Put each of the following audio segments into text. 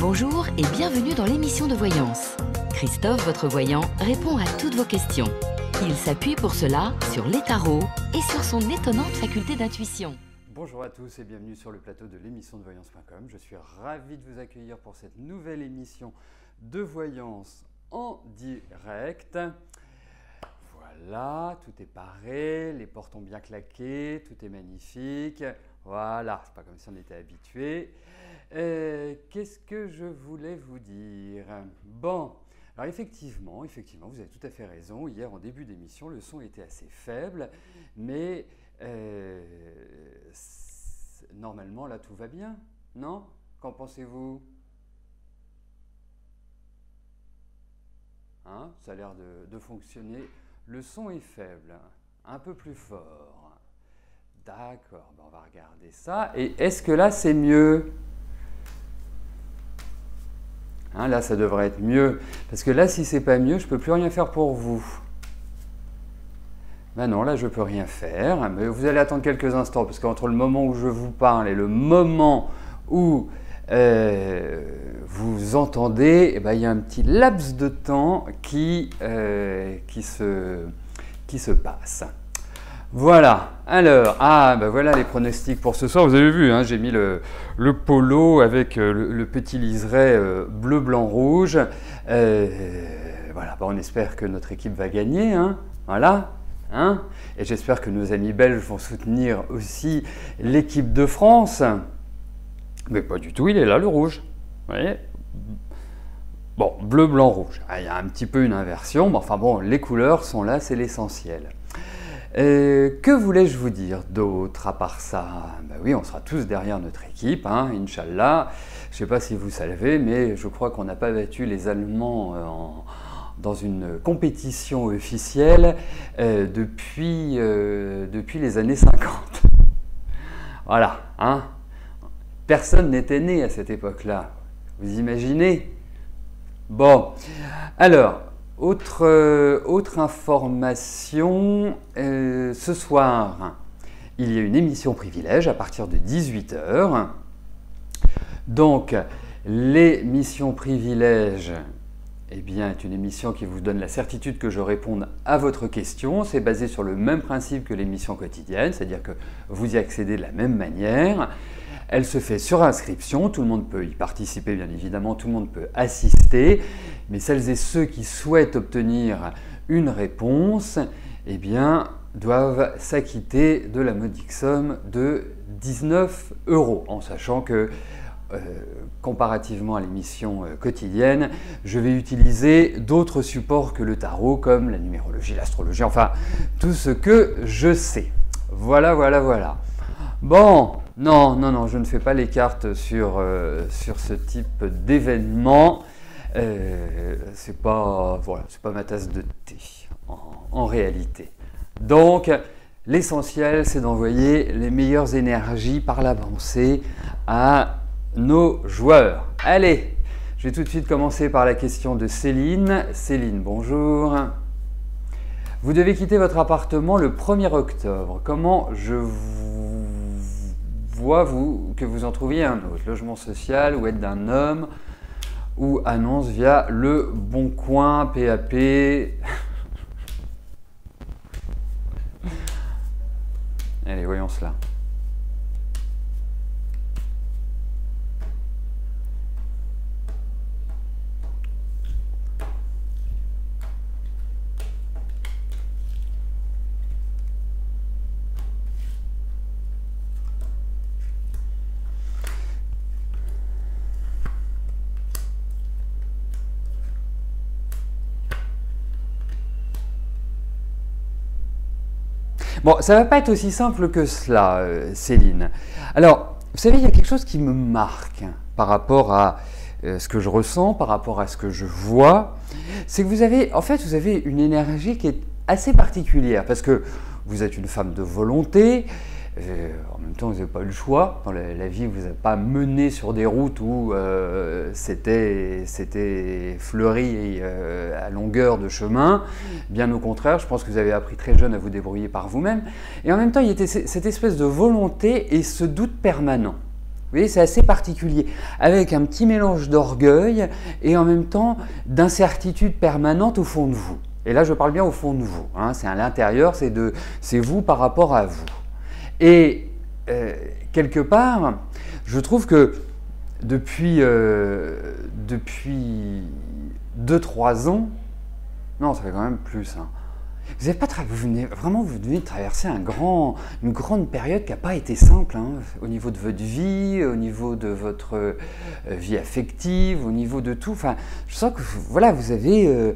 Bonjour et bienvenue dans l'émission de voyance. Christophe, votre voyant, répond à toutes vos questions. Il s'appuie pour cela sur les tarots et sur son étonnante faculté d'intuition. Bonjour à tous et bienvenue sur le plateau de l'émission de voyance.com. Je suis ravi de vous accueillir pour cette nouvelle émission de voyance en direct. Voilà, tout est paré, les portes ont bien claqué, tout est magnifique. Voilà, c'est pas comme si on était habitué. Qu'est-ce que je voulais vous dire? Bon, alors effectivement, vous avez tout à fait raison. Hier, en début d'émission, le son était assez faible, mais normalement, là, tout va bien, non? Qu'en pensez-vous? Hein, ça a l'air de fonctionner. Le son est faible, un peu plus fort. D'accord, ben on va regarder ça. Et est-ce que là, c'est mieux? Hein, là, ça devrait être mieux. Parce que là, si c'est pas mieux, je ne peux plus rien faire pour vous. Ben non, là, je ne peux rien faire. Mais vous allez attendre quelques instants, parce qu'entre le moment où je vous parle et le moment où vous entendez, eh ben, il y a un petit laps de temps qui se passe. Voilà, alors, ben voilà les pronostics pour ce soir. Vous avez vu, hein, j'ai mis le polo avec le petit liseré bleu, blanc, rouge. Voilà, ben on espère que notre équipe va gagner, hein, voilà. Hein, et j'espère que nos amis belges vont soutenir aussi l'équipe de France. Mais pas du tout, il est là le rouge. Vous voyez? Bon, bleu, blanc, rouge. Il y a un petit peu une inversion, mais enfin bon, les couleurs sont là, c'est l'essentiel. Que voulais-je vous dire d'autre à part ça? Ben oui, on sera tous derrière notre équipe, hein, Inch'Allah. Je ne sais pas si vous savez, mais je crois qu'on n'a pas battu les Allemands dans une compétition officielle depuis les années 50. Voilà, hein. Personne n'était né à cette époque-là. Vous imaginez? Bon, alors, autre information, ce soir, il y a une émission privilège à partir de 18 h. Donc, l'émission privilège, eh bien, est une émission qui vous donne la certitude que je réponde à votre question. C'est basé sur le même principe que l'émission quotidienne, c'est-à-dire que vous y accédez de la même manière. Elle se fait sur inscription, tout le monde peut y participer bien évidemment, tout le monde peut assister, mais celles et ceux qui souhaitent obtenir une réponse, eh bien, doivent s'acquitter de la modique somme de 19 €, en sachant que, comparativement à l'émission quotidienne, je vais utiliser d'autres supports que le tarot, comme la numérologie, l'astrologie, enfin, tout ce que je sais. Voilà, voilà, voilà. Bon, non, je ne fais pas les cartes sur ce type d'événement. C'est pas ma tasse de thé, en réalité. Donc, l'essentiel, c'est d'envoyer les meilleures énergies par la pensée à nos joueurs. Allez, je vais tout de suite commencer par la question de Céline. Céline, bonjour. Vous devez quitter votre appartement le 1er octobre. Comment je vois que vous en trouviez un autre? Logement social ou aide d'un homme ou annonce via le Bon Coin, PAP. Allez, voyons cela. Bon, ça ne va pas être aussi simple que cela, Céline. Alors, vous savez, il y a quelque chose qui me marque par rapport à ce que je ressens, par rapport à ce que je vois. C'est que vous avez une énergie qui est assez particulière parce que vous êtes une femme de volonté. En même temps, vous n'avez pas eu le choix. Dans la vie, vous n'avez pas mené sur des routes où c'était fleuri à longueur de chemin. Bien au contraire, je pense que vous avez appris très jeune à vous débrouiller par vous-même. Et en même temps, il y a cette espèce de volonté et ce doute permanent. Vous voyez, c'est assez particulier, avec un petit mélange d'orgueil et en même temps d'incertitude permanente au fond de vous. Et là, je parle bien au fond de vous, hein, c'est à l'intérieur, c'est vous par rapport à vous. Et quelque part, je trouve que depuis 2-3 ans, non, ça fait quand même plus, hein, vous venez de traverser une grande période qui n'a pas été simple, hein, au niveau de votre vie, au niveau de votre vie affective, au niveau de tout. Enfin, je sens que voilà, vous avez,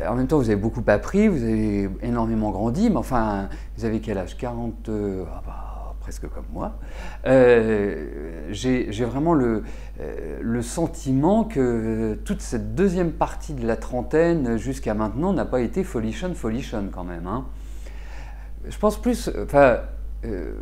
en même temps, vous avez beaucoup appris, vous avez énormément grandi, mais enfin, vous avez quel âge? 40, presque comme moi. J'ai vraiment le sentiment que toute cette deuxième partie de la trentaine jusqu'à maintenant n'a pas été folichonne quand même, hein. Je pense plus,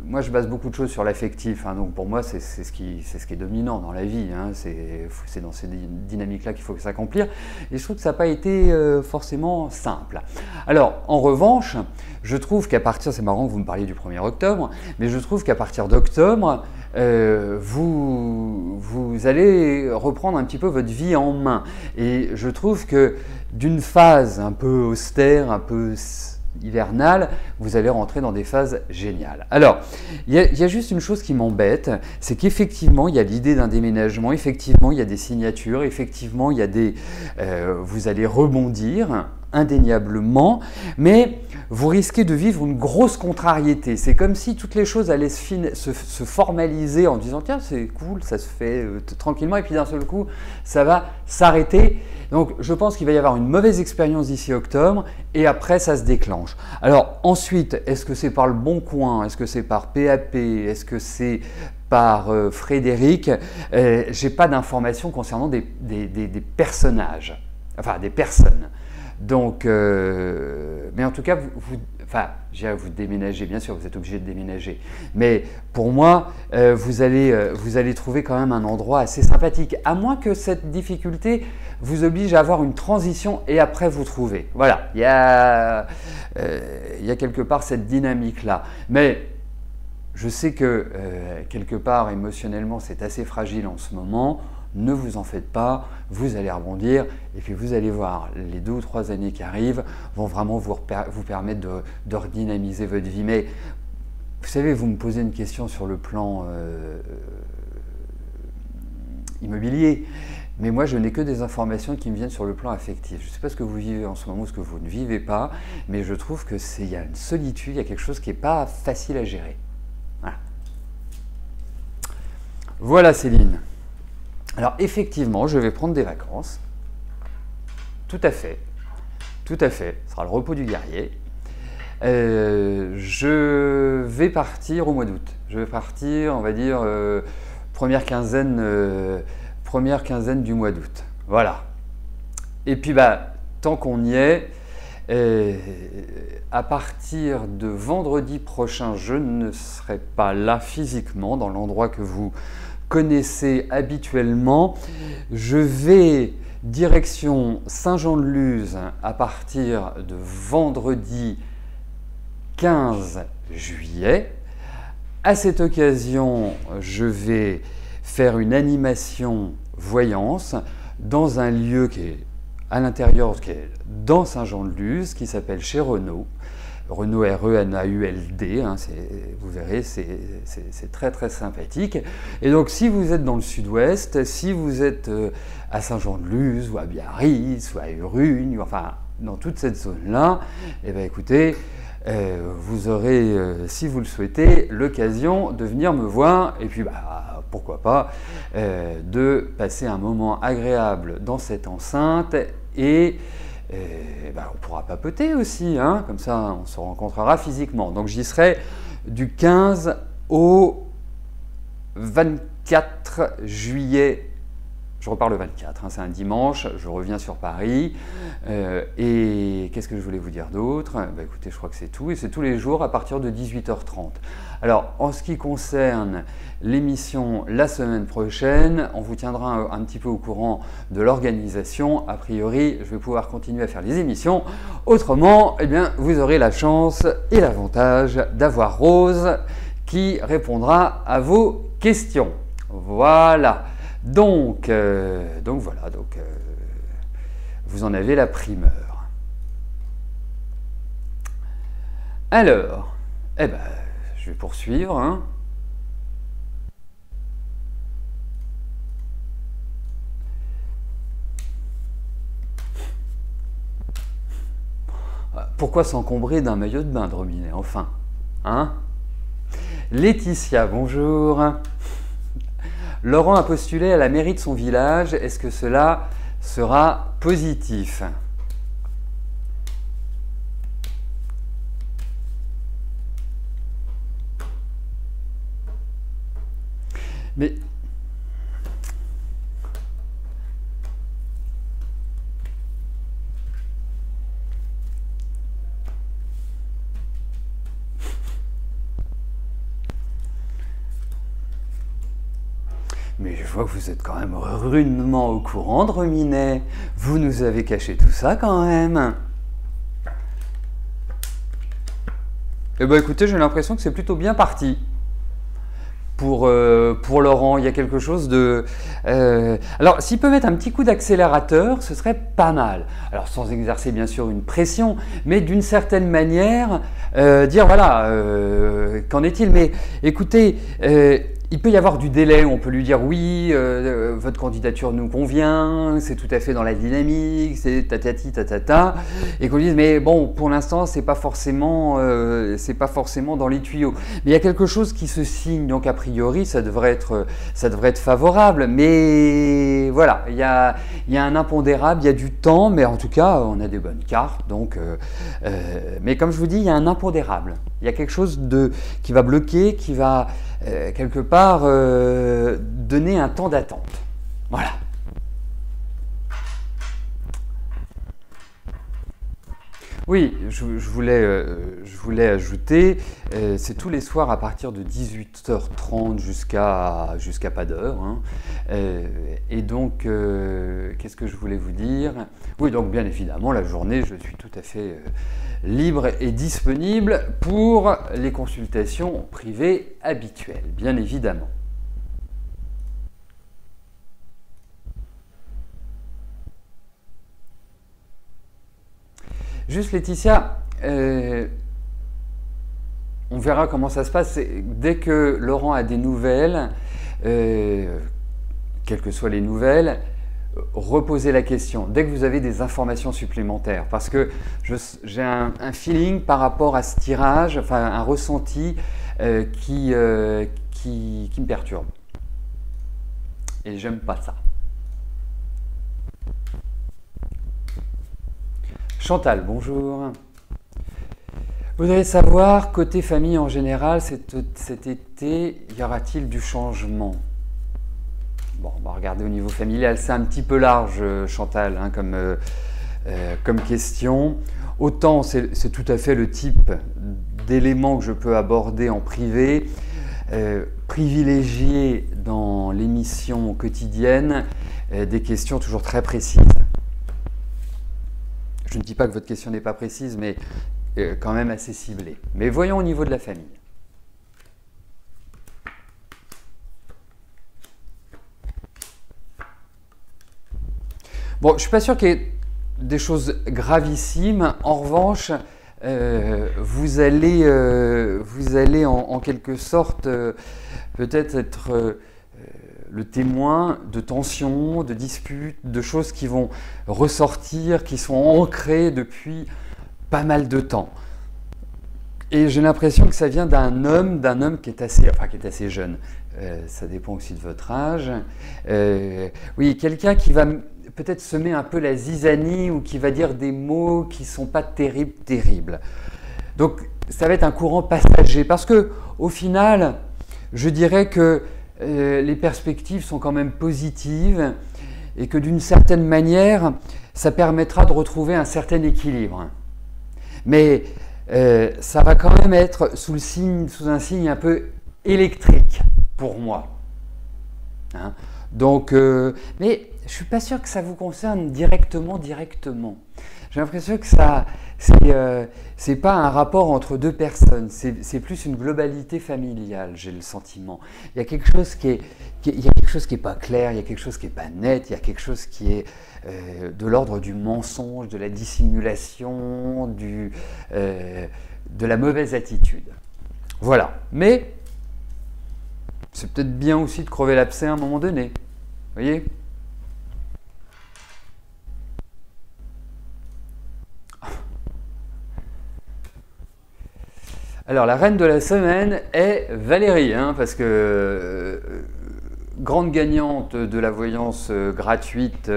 moi je base beaucoup de choses sur l'affectif, hein, donc pour moi c'est ce qui est dominant dans la vie, hein, c'est dans ces dynamiques-là qu'il faut s'accomplir, et je trouve que ça n'a pas été forcément simple. Alors en revanche, je trouve qu'à partir, c'est marrant que vous me parliez du 1er octobre, mais je trouve qu'à partir d'octobre, vous allez reprendre un petit peu votre vie en main, et je trouve que d'une phase un peu austère, un peu hivernale, vous allez rentrer dans des phases géniales. Alors, il y a juste une chose qui m'embête, c'est qu'effectivement, il y a l'idée d'un déménagement, effectivement, il y a des signatures, effectivement, il y a vous allez rebondir, indéniablement, mais vous risquez de vivre une grosse contrariété. C'est comme si toutes les choses allaient se formaliser en disant « Tiens, c'est cool, ça se fait tranquillement » et puis d'un seul coup, ça va s'arrêter. Donc, je pense qu'il va y avoir une mauvaise expérience d'ici octobre et après, ça se déclenche. Alors, ensuite, est-ce que c'est par le Bon Coin? Est-ce que c'est par PAP? Est-ce que c'est par Frédéric? J'ai pas d'informations concernant des personnages, enfin des personnes. Donc, mais en tout cas, vous déménagez, bien sûr, vous êtes obligé de déménager. Mais pour moi, vous allez trouver quand même un endroit assez sympathique, à moins que cette difficulté vous oblige à avoir une transition et après vous trouver. Voilà, il y a quelque part cette dynamique-là. Mais je sais que quelque part, émotionnellement, c'est assez fragile en ce moment. Ne vous en faites pas, vous allez rebondir et puis vous allez voir, les 2 ou 3 années qui arrivent vont vraiment vous permettre de redynamiser votre vie. Mais vous savez, vous me posez une question sur le plan immobilier, mais moi je n'ai que des informations qui me viennent sur le plan affectif. Je ne sais pas ce que vous vivez en ce moment ou ce que vous ne vivez pas, mais je trouve que il y a une solitude, il y a quelque chose qui n'est pas facile à gérer. Voilà, voilà Céline. Alors effectivement, je vais prendre des vacances, tout à fait, ce sera le repos du guerrier. Je vais partir au mois d'août, je vais partir, on va dire, première quinzaine du mois d'août, voilà. Et puis tant qu'on y est, à partir de vendredi prochain, je ne serai pas là physiquement dans l'endroit que vous connaissez habituellement. Je vais direction Saint-Jean-de-Luz à partir de vendredi 15 juillet. À cette occasion, je vais faire une animation voyance dans un lieu qui est à l'intérieur, qui est dans Saint-Jean-de-Luz, qui s'appelle chez Renault. Renault R-E-N-A-U-L-D, hein, vous verrez, c'est très très sympathique. Et donc si vous êtes dans le sud-ouest, si vous êtes à Saint-Jean-de-Luz ou à Biarritz ou à Urugne, enfin dans toute cette zone-là, eh bien écoutez, vous aurez, si vous le souhaitez, l'occasion de venir me voir et puis pourquoi pas de passer un moment agréable dans cette enceinte et on pourra papoter aussi, hein, comme ça on se rencontrera physiquement. Donc j'y serai du 15 au 24 juillet. Je repars le 24, hein, c'est un dimanche, je reviens sur Paris. Et qu'est-ce que je voulais vous dire d'autre? Écoutez, je crois que c'est tout. Et c'est tous les jours à partir de 18h30. Alors, en ce qui concerne l'émission la semaine prochaine, on vous tiendra un petit peu au courant de l'organisation. A priori, je vais pouvoir continuer à faire les émissions. Autrement, eh bien, vous aurez la chance et l'avantage d'avoir Rose qui répondra à vos questions. Voilà. Donc voilà, vous en avez la primeur. Alors, eh ben, je vais poursuivre, hein. Pourquoi s'encombrer d'un maillot de bain, Drominet, enfin, hein? Laetitia, bonjour. Laurent a postulé à la mairie de son village. Est-ce que cela sera positif? Mais je vois que vous êtes quand même rudement au courant, Drominet. Vous nous avez caché tout ça quand même. Eh bien écoutez, j'ai l'impression que c'est plutôt bien parti. Pour Laurent, il y a quelque chose de... Alors, s'il peut mettre un petit coup d'accélérateur, ce serait pas mal. Alors, sans exercer bien sûr une pression, mais d'une certaine manière, dire voilà, qu'en est-il? Mais écoutez, il peut y avoir du délai où on peut lui dire oui, votre candidature nous convient, c'est tout à fait dans la dynamique, c'est tatati tatata, et qu'on lui dise mais bon, pour l'instant c'est pas forcément dans les tuyaux. Mais il y a quelque chose qui se signe, donc a priori ça devrait être favorable. Mais voilà, il y a un impondérable, il y a du temps, mais en tout cas on a des bonnes cartes. Donc, mais comme je vous dis, il y a un impondérable. Il y a quelque chose qui va bloquer, qui va quelque part donner un temps d'attente. Voilà. Oui, je voulais ajouter, c'est tous les soirs à partir de 18h30 jusqu'à pas d'heure. Hein. Et donc, qu'est-ce que je voulais vous dire? Oui, donc bien évidemment, la journée, je suis tout à fait libre et disponible pour les consultations privées habituelles, bien évidemment. Juste Laetitia, on verra comment ça se passe. Dès que Laurent a des nouvelles, quelles que soient les nouvelles, reposez la question. Dès que vous avez des informations supplémentaires, parce que j'ai un feeling par rapport à ce tirage, enfin un ressenti qui me perturbe. Et j'aime pas ça. Chantal, bonjour. Vous voudriez savoir, côté famille en général, cet été, y aura-t-il du changement? Bon, on va regarder au niveau familial, c'est un petit peu large, Chantal, hein, comme question. Autant c'est tout à fait le type d'éléments que je peux aborder en privé, privilégier dans l'émission quotidienne des questions toujours très précises. Je ne dis pas que votre question n'est pas précise, mais quand même assez ciblée. Mais voyons au niveau de la famille. Bon, je ne suis pas sûr qu'il y ait des choses gravissimes. En revanche, vous allez en quelque sorte peut-être être le témoin de tensions, de disputes, de choses qui vont ressortir, qui sont ancrées depuis pas mal de temps. Et j'ai l'impression que ça vient d'un homme qui est assez jeune. Ça dépend aussi de votre âge. Oui, quelqu'un qui va peut-être semer un peu la zizanie ou qui va dire des mots qui ne sont pas terribles. Donc, ça va être un courant passager parce que, au final, je dirais que les perspectives sont quand même positives et que d'une certaine manière, ça permettra de retrouver un certain équilibre. Mais ça va quand même être sous un signe un peu électrique pour moi. Hein. Donc, mais je ne suis pas sûr que ça vous concerne directement. J'ai l'impression que ça, c'est pas un rapport entre deux personnes, c'est plus une globalité familiale, j'ai le sentiment. Il y a quelque chose qui est pas clair, il y a quelque chose qui est pas net, il y a quelque chose qui est de l'ordre du mensonge, de la dissimulation, de la mauvaise attitude. Voilà. Mais c'est peut-être bien aussi de crever l'abcès à un moment donné. Vous voyez ? Alors, la reine de la semaine est Valérie, hein, parce que grande gagnante de la voyance gratuite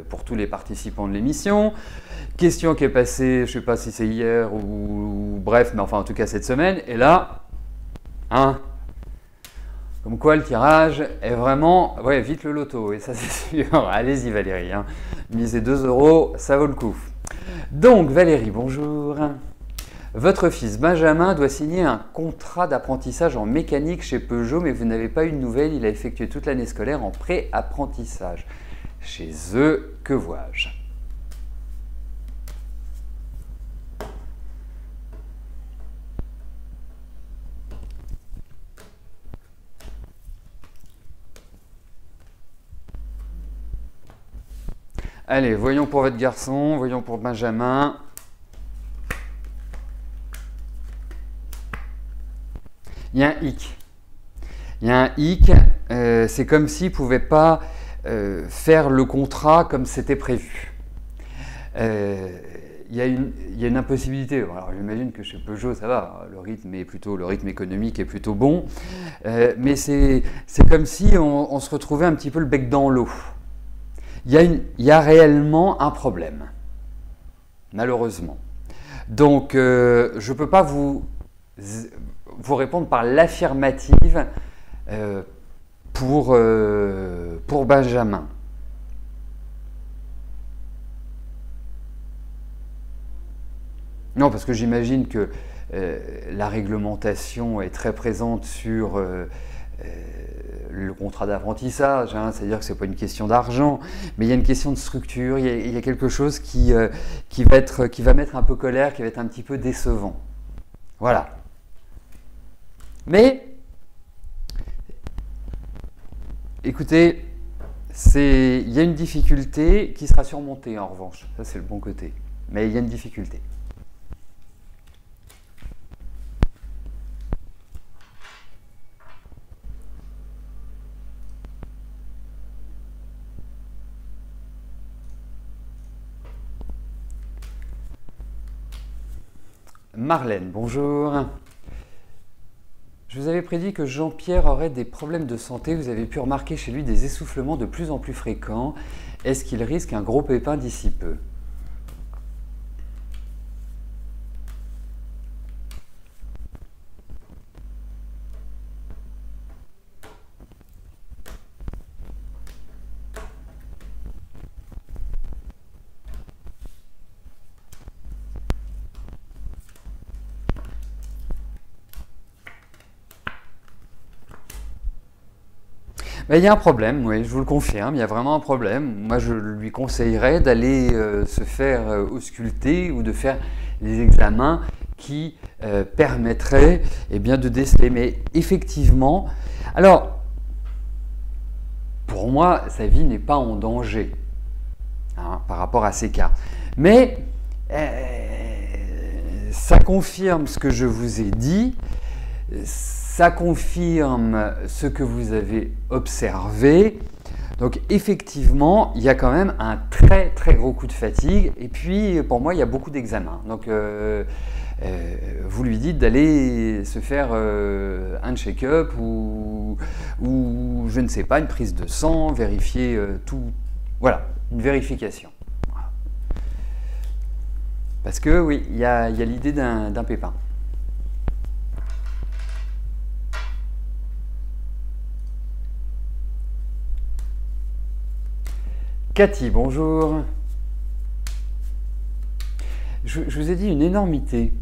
pour tous les participants de l'émission. Question qui est passée, je ne sais pas si c'est hier ou bref, mais enfin en tout cas cette semaine. Et là, hein, comme quoi le tirage est vraiment, ouais, vite le loto, et ça c'est sûr. Allez-y Valérie, hein. Misez 2 €, ça vaut le coup. Donc Valérie, bonjour. Votre fils Benjamin doit signer un contrat d'apprentissage en mécanique chez Peugeot, mais vous n'avez pas eu de nouvelles. Il a effectué toute l'année scolaire en pré-apprentissage. Chez eux, que vois-je ? Allez, voyons pour votre garçon, voyons pour Benjamin. Il y a un hic. Il y a un hic, c'est comme s'il ne pouvait pas faire le contrat comme c'était prévu. Il y a une impossibilité. Alors j'imagine que chez Peugeot ça va, le rythme économique est plutôt bon, mais c'est comme si on se retrouvait un petit peu le bec dans l'eau. Il y a réellement un problème, malheureusement. Donc je ne peux pas vous répondre par l'affirmative pour Benjamin. Non, parce que j'imagine que la réglementation est très présente sur le contrat d'apprentissage, hein, c'est-à-dire que ce n'est pas une question d'argent, mais il y a une question de structure, il y a quelque chose qui va mettre un peu colère, qui va être un petit peu décevant. Voilà. Mais, écoutez, il y a une difficulté qui sera surmontée en revanche, ça c'est le bon côté, mais il y a une difficulté. Marlène, bonjour. Je vous avais prédit que Jean-Pierre aurait des problèmes de santé. Vous avez pu remarquer chez lui des essoufflements de plus en plus fréquents. Est-ce qu'il risque un gros pépin d'ici peu ? Il y a un problème, oui, je vous le confirme, il y a vraiment un problème. Moi, je lui conseillerais d'aller se faire ausculter ou de faire les examens qui permettraient de déceler. Mais effectivement, alors, pour moi, sa vie n'est pas en danger hein, par rapport à ces cas. Mais ça confirme ce que je vous ai dit. Ça confirme ce que vous avez observé. Donc effectivement, il y a quand même un très très gros coup de fatigue. Et puis pour moi, il y a beaucoup d'examens. Donc vous lui dites d'aller se faire un check-up ou je ne sais pas, une prise de sang, vérifier tout. Voilà, une vérification. Voilà. Parce que oui, il y a l'idée d'un pépin. Cathy, bonjour. Je vous ai dit une énormité.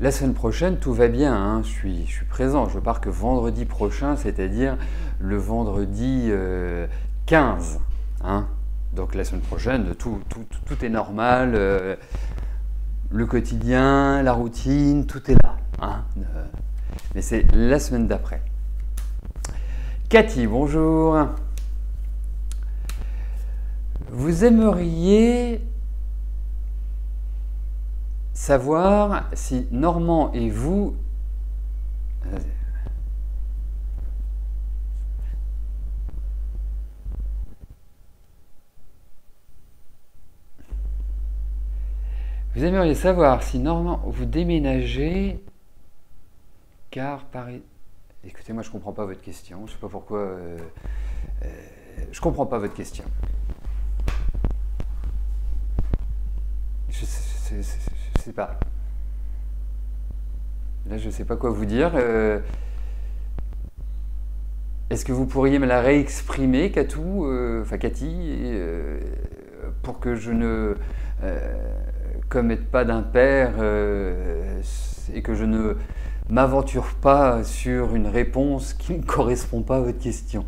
La semaine prochaine, tout va bien, hein, je suis présent. Je pars que vendredi prochain, c'est-à-dire le vendredi 15. Hein. Donc la semaine prochaine, tout est normal. Le quotidien, la routine, tout est là. Hein. Mais c'est la semaine d'après. Cathy, bonjour. Vous aimeriez savoir si Normand et vous... Vous aimeriez savoir si Normand vous déménagez car Paris... Écoutez, moi je comprends pas votre question, je sais pas pourquoi... je comprends pas votre question. Je sais pas. Là, je sais pas quoi vous dire. Est-ce que vous pourriez me la réexprimer, Cathy, pour que je ne commette pas d'impair et que je ne m'aventure pas sur une réponse qui ne correspond pas à votre question?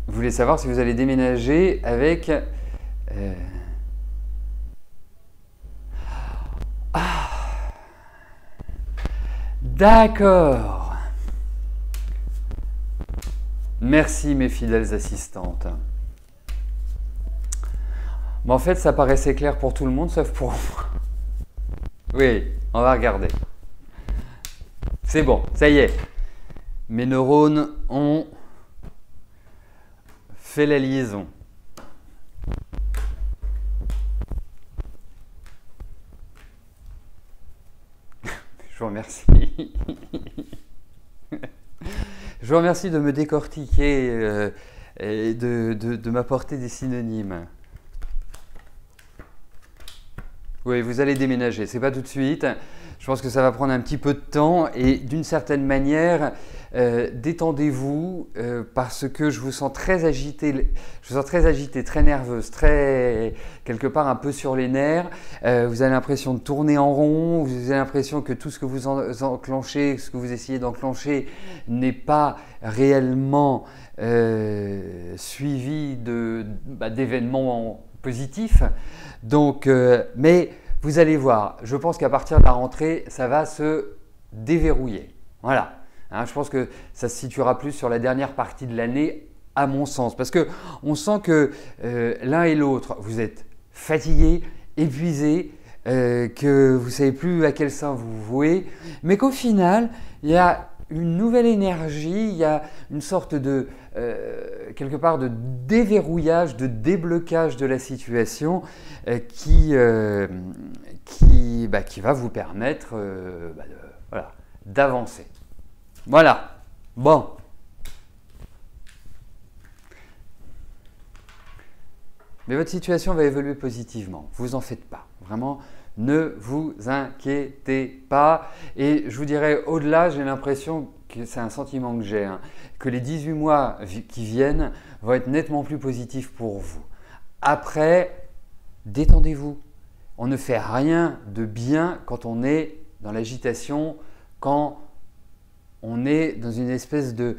Vous voulez savoir si vous allez déménager avec... Ah, d'accord. Merci mes fidèles assistantes. Bon, en fait, ça paraissait clair pour tout le monde, sauf pour moi. Oui, on va regarder. C'est bon, ça y est. Mes neurones ont fait la liaison. Je vous remercie. Je vous remercie de me décortiquer et de m'apporter des synonymes. Oui, vous allez déménager, c'est pas tout de suite. Je pense que ça va prendre un petit peu de temps et d'une certaine manière, détendez-vous parce que je vous sens très agitée, très nerveuse, quelque part un peu sur les nerfs. Vous avez l'impression de tourner en rond, vous avez l'impression que tout ce que vous enclenchez, ce que vous essayez d'enclencher n'est pas réellement suivi d'événements positifs. Donc, mais vous allez voir, je pense qu'à partir de la rentrée, ça va se déverrouiller. Voilà. Hein, je pense que ça se situera plus sur la dernière partie de l'année, à mon sens. Parce qu'on sent que l'un et l'autre, vous êtes fatigués, épuisés, que vous ne savez plus à quel sein vous vouer, mais qu'au final, il y a une nouvelle énergie, il y a une sorte de, quelque part, de déverrouillage, de déblocage de la situation qui va vous permettre d'avancer. Voilà. Bon. Mais votre situation va évoluer positivement. Vous en faites pas. Vraiment, ne vous inquiétez pas. Et je vous dirais, au-delà, j'ai l'impression que c'est un sentiment que j'ai, hein, que les 18 mois qui viennent vont être nettement plus positifs pour vous. Après, détendez-vous. On ne fait rien de bien quand on est dans l'agitation, quand on est dans une espèce de...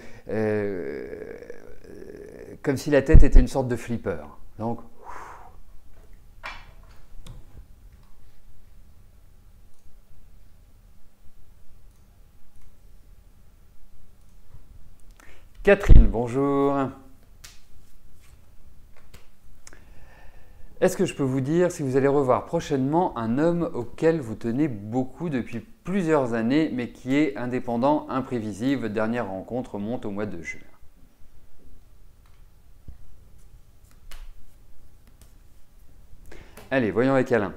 comme si la tête était une sorte de flipper. Donc, Catherine, bonjour. Est-ce que je peux vous dire si vous allez revoir prochainement un homme auquel vous tenez beaucoup depuis plusieurs années, mais qui est indépendant, imprévisible? Votre dernière rencontre remonte au mois de juin. Allez, voyons avec Alain.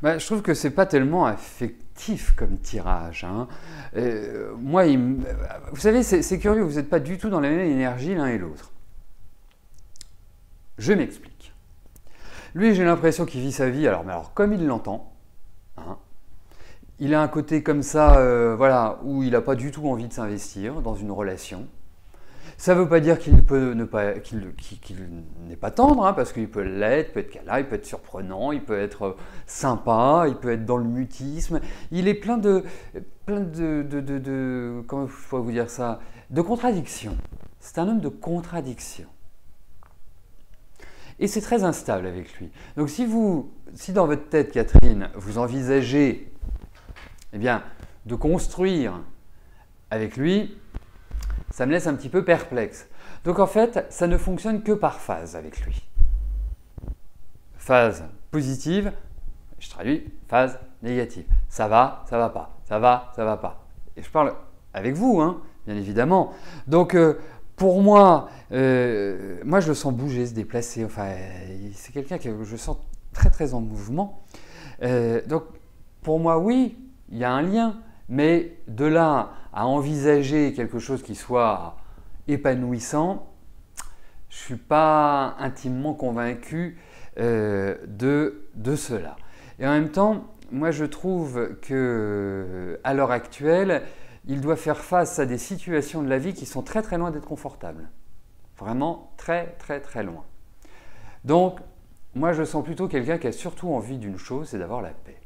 Je trouve que c'est pas tellement affectif actif comme tirage. Hein. Moi, vous savez, c'est curieux, vous n'êtes pas du tout dans la même énergie l'un et l'autre. Je m'explique. Lui, j'ai l'impression qu'il vit sa vie, alors comme il l'entend. Hein. Il a un côté comme ça, voilà, où il n'a pas du tout envie de s'investir dans une relation. Ça ne veut pas dire qu'il n'est pas tendre, hein, parce qu'il peut l'être, il peut être câlin, il peut être surprenant, il peut être sympa, il peut être dans le mutisme. Il est plein de comment je pourrais vous dire ça, de contradictions. C'est un homme de contradictions. Et c'est très instable avec lui. Donc si dans votre tête, Catherine, vous envisagez eh bien, de construire avec lui, ça me laisse un petit peu perplexe. Donc en fait, ça ne fonctionne que par phase avec lui. Phase positive, je traduis, phase négative. Ça va pas. Ça va pas. Et je parle avec vous, hein, bien évidemment. Donc pour moi, moi je le sens bouger, se déplacer. Enfin, c'est quelqu'un que je sens très très en mouvement. Donc pour moi, oui, il y a un lien. Mais de là à envisager quelque chose qui soit épanouissant, je ne suis pas intimement convaincu de cela. Et en même temps, moi je trouve qu'à l'heure actuelle, il doit faire face à des situations de la vie qui sont très très loin d'être confortables. Vraiment très très très loin. Donc, moi je sens plutôt quelqu'un qui a surtout envie d'une chose, c'est d'avoir la paix.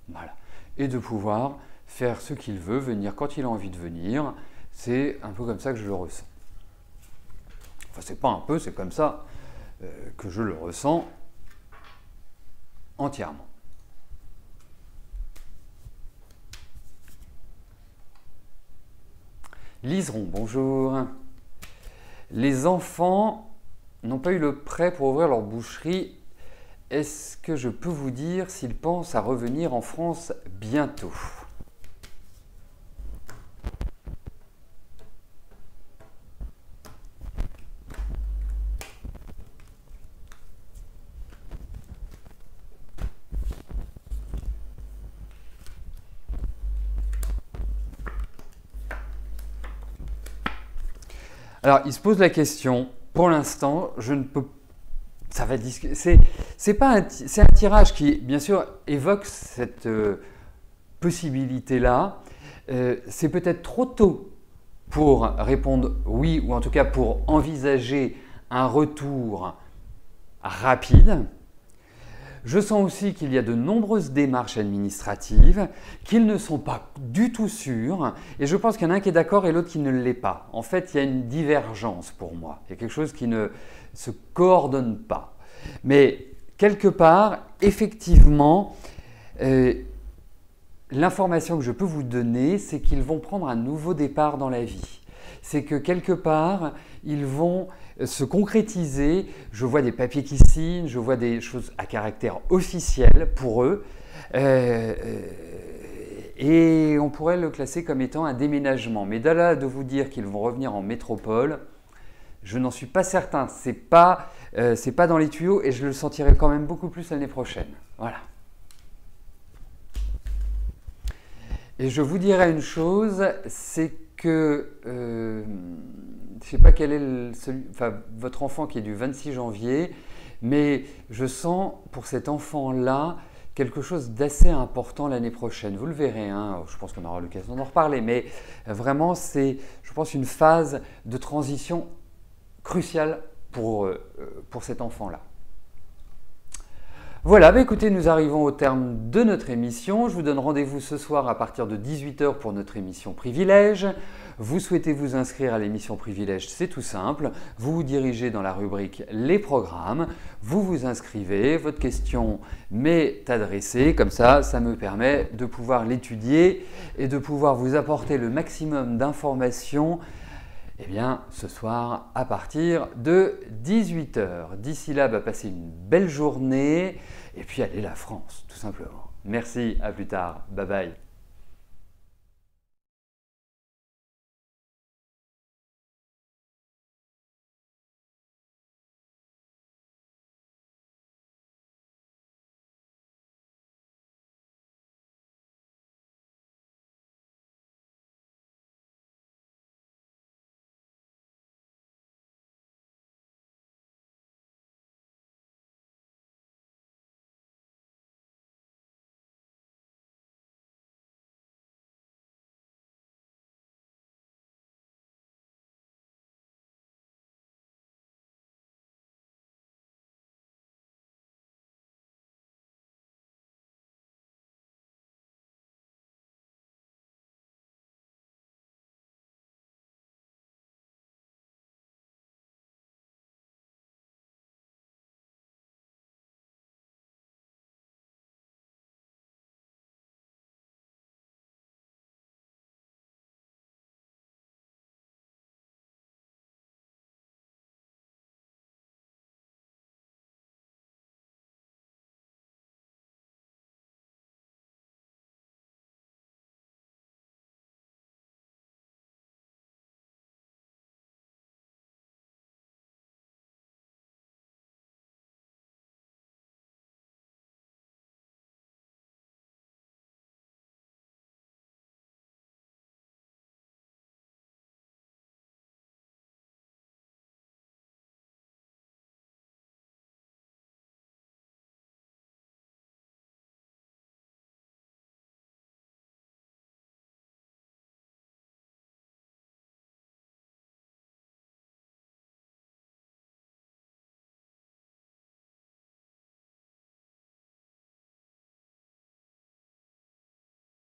Voilà. Et de pouvoir faire ce qu'il veut, venir quand il a envie de venir. C'est un peu comme ça que je le ressens. Enfin, c'est pas un peu, c'est comme ça que je le ressens entièrement. Liseron, bonjour. Les enfants n'ont pas eu le prêt pour ouvrir leur boucherie. Est-ce que je peux vous dire s'ils pensent à revenir en France bientôt ? Alors, il se pose la question. Pour l'instant, je ne peux. Ça va discuter. C'est un tirage qui, bien sûr, évoque cette possibilité-là. C'est peut-être trop tôt pour répondre oui, ou en tout cas pour envisager un retour rapide. Je sens aussi qu'il y a de nombreuses démarches administratives, qu'ils ne sont pas du tout sûrs, et je pense qu'il y en a un qui est d'accord et l'autre qui ne l'est pas. En fait, il y a une divergence pour moi. Il y a quelque chose qui ne se coordonne pas. Mais quelque part, effectivement, l'information que je peux vous donner, c'est qu'ils vont prendre un nouveau départ dans la vie. C'est que quelque part, ils vont se concrétiser. Je vois des papiers qui signent, je vois des choses à caractère officiel pour eux. Et on pourrait le classer comme étant un déménagement. Mais de là de vous dire qu'ils vont revenir en métropole, je n'en suis pas certain. C'est pas dans les tuyaux et je le sentirai quand même beaucoup plus l'année prochaine. Voilà. Et je vous dirais une chose, c'est que je ne sais pas quel est votre enfant qui est du 26 janvier, mais je sens pour cet enfant-là quelque chose d'assez important l'année prochaine. Vous le verrez, hein, je pense qu'on aura l'occasion d'en reparler, mais vraiment c'est, je pense, une phase de transition cruciale pour cet enfant-là. Voilà, écoutez, nous arrivons au terme de notre émission. Je vous donne rendez-vous ce soir à partir de 18 h pour notre émission Privilège. Vous souhaitez vous inscrire à l'émission Privilège, c'est tout simple. Vous vous dirigez dans la rubrique Les programmes, vous vous inscrivez, votre question m'est adressée. Comme ça me permet de pouvoir l'étudier et de pouvoir vous apporter le maximum d'informations ce soir à partir de 18 h. D'ici là, passez une belle journée et puis allez la France, tout simplement. Merci, à plus tard. Bye bye.